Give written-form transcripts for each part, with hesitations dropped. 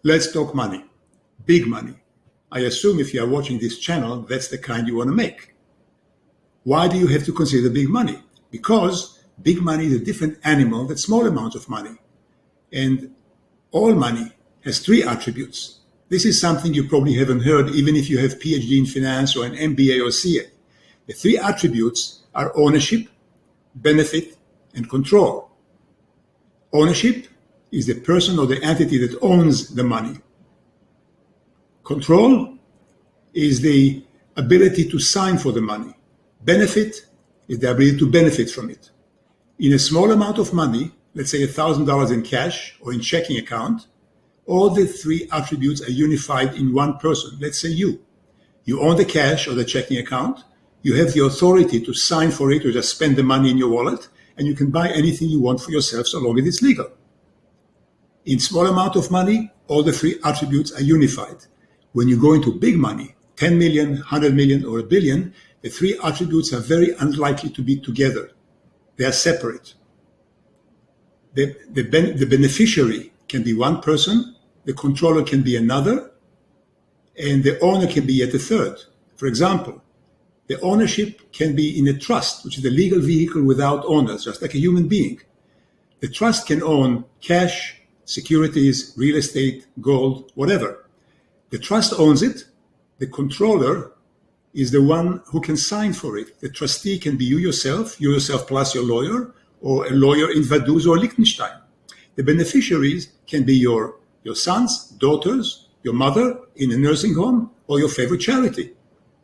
Let's talk money, big money. I assume if you are watching this channel, that's the kind you want to make. Why do you have to consider big money? Because big money is a different animal than small amounts of money. And all money has three attributes. This is something you probably haven't heard, even if you have PhD in finance or an MBA or CA. The three attributes are ownership, benefit, and control. Ownership is the person or the entity that owns the money. Control is the ability to sign for the money. Benefit is the ability to benefit from it. In a small amount of money, let's say $1,000 in cash or in checking account, all the three attributes are unified in one person. Let's say you. You own the cash or the checking account. You have the authority to sign for it or just spend the money in your wallet, and you can buy anything you want for yourself so long as it's legal. In small amount of money, all the three attributes are unified. When you go into big money, 10 million, 100 million, or a billion, the three attributes are very unlikely to be together. They are separate. The beneficiary can be one person, the controller can be another, and the owner can be yet a third. For example, the ownership can be in a trust, which is a legal vehicle without owners, just like a human being. The trust can own cash, securities, real estate, gold, whatever. The trust owns it. The controller is the one who can sign for it. The trustee can be you yourself plus your lawyer, or a lawyer in Vaduz or Liechtenstein. The beneficiaries can be your sons, daughters, your mother in a nursing home, or your favorite charity.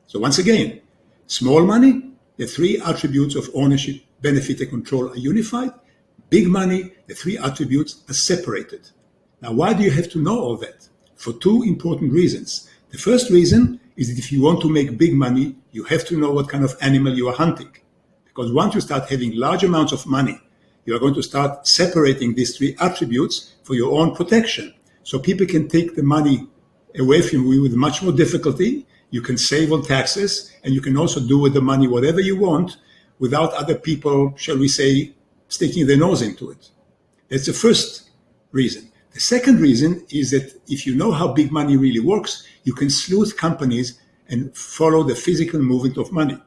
So once again, small money, the three attributes of ownership, benefit, and control are unified. Big money, the three attributes are separated. Now, why do you have to know all that? For two important reasons. The first reason is that if you want to make big money, you have to know what kind of animal you are hunting. Because once you start having large amounts of money, you are going to start separating these three attributes for your own protection. So people can take the money away from you with much more difficulty. You can save on taxes, and you can also do with the money whatever you want without other people, shall we say, sticking their nose into it. That's the first reason. The second reason is that if you know how big money really works, you can sleuth companies and follow the physical movement of money.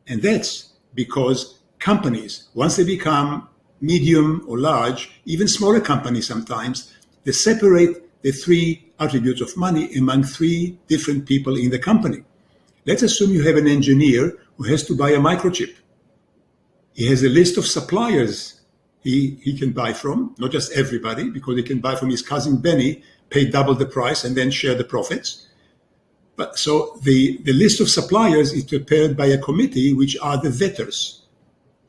And that's because companies, once they become medium or large, even smaller companies sometimes, they separate the three attributes of money among three different people in the company. Let's assume you have an engineer who has to buy a microchip. He has a list of suppliers he can buy from, not just everybody, because he can buy from his cousin Benny, pay double the price, and then share the profits. But so the list of suppliers is prepared by a committee, which are the vetters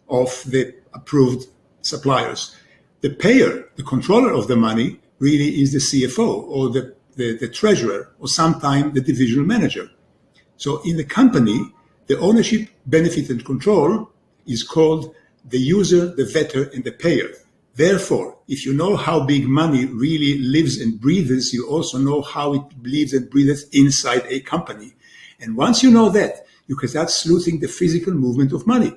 of the approved suppliers. The payer, the controller of the money, really is the CFO or the treasurer, or sometimes the divisional manager. So in the company, the ownership, benefit, and control is called the user, the vetter, and the payer. Therefore, if you know how big money really lives and breathes, you also know how it lives and breathes inside a company. And once you know that, you can start sleuthing the physical movement of money.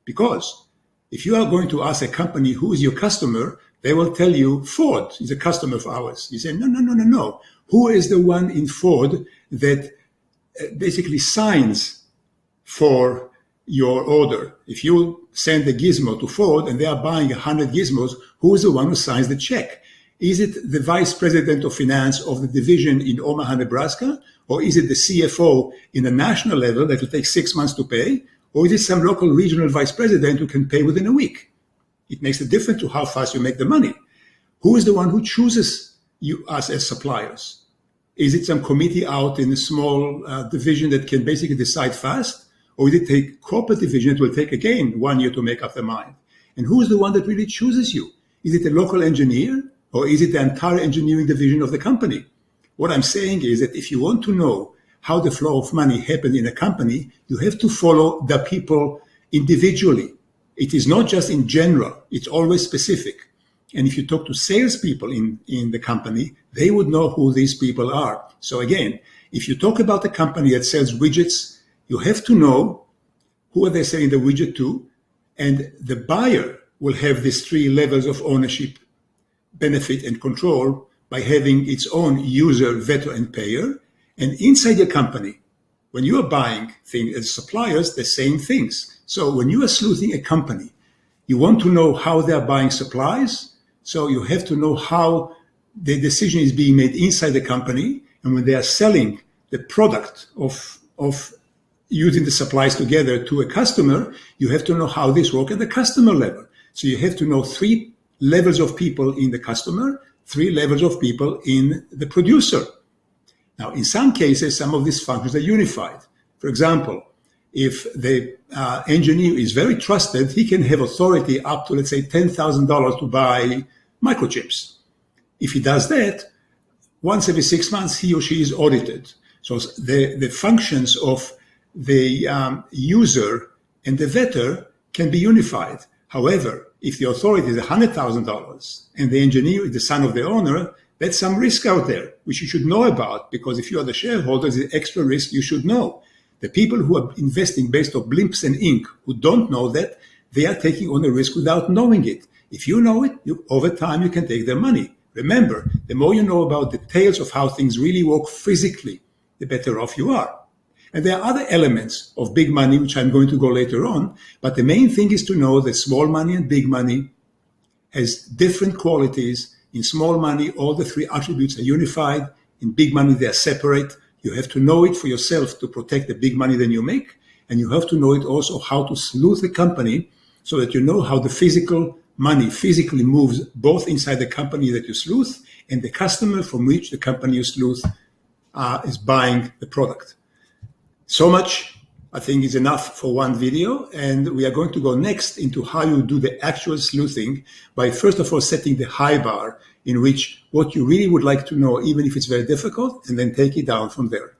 Because if you are going to ask a company who is your customer, they will tell you Ford is a customer of ours. You say, no. Who is the one in Ford that basically signs for your order? If you send a gizmo to Ford and they are buying 100 gizmos, who is the one who signs the check? Is it the vice president of finance of the division in Omaha, Nebraska? Or is it the CFO in the national level that will take 6 months to pay? Or is it some local regional vice president who can pay within a week? It makes a difference to how fast you make the money. Who is the one who chooses us as suppliers? Is it some committee out in a small division that can basically decide fast? Or is it a corporate division that will take, again, 1 year to make up their mind? And who is the one that really chooses you? Is it a local engineer? Or is it the entire engineering division of the company? What I'm saying is that if you want to know how the flow of money happens in a company, you have to follow the people individually. It is not just in general. It's always specific. And if you talk to salespeople in the company, they would know who these people are. So again, if you talk about a company that sells widgets, you have to know who are they selling the widget to, and the buyer will have these three levels of ownership, benefit, and control by having its own user, vetter, and payer. And inside your company, when you are buying things as suppliers, the same things. So when you are sleuthing a company, you want to know how they are buying supplies. So you have to know how the decision is being made inside the company. And when they are selling the product of using the supplies together to a customer, you have to know how this works at the customer level. So you have to know 3 levels of people in the customer, 3 levels of people in the producer. Now, in some cases, some of these functions are unified. For example, if the engineer is very trusted, he can have authority up to, let's say, $10,000 to buy microchips. If he does that, once every 6 months, he or she is audited. So the functions of the user and the vetter can be unified. However, if the authority is $100,000 and the engineer is the son of the owner, that's some risk out there, which you should know about, because if you are the shareholder, the extra risk you should know. The people who are investing based on blimps and ink, who don't know that, they are taking on a risk without knowing it. If you know it, over time you can take their money. Remember, the more you know about details of how things really work physically, the better off you are. And there are other elements of big money, which I'm going to go later on, but the main thing is to know that small money and big money has different qualities. In small money, all the 3 attributes are unified. In big money, they are separate. You have to know it for yourself to protect the big money that you make. And you have to know it also how to sleuth a company so that you know how the physical money physically moves both inside the company that you sleuth and the customer from which the company you sleuth is buying the product. So much, I think, is enough for one video, and we are going to go next into how you do the actual sleuthing by, first of all, setting the high bar in which what you really would like to know, even if it's very difficult, and then take it down from there.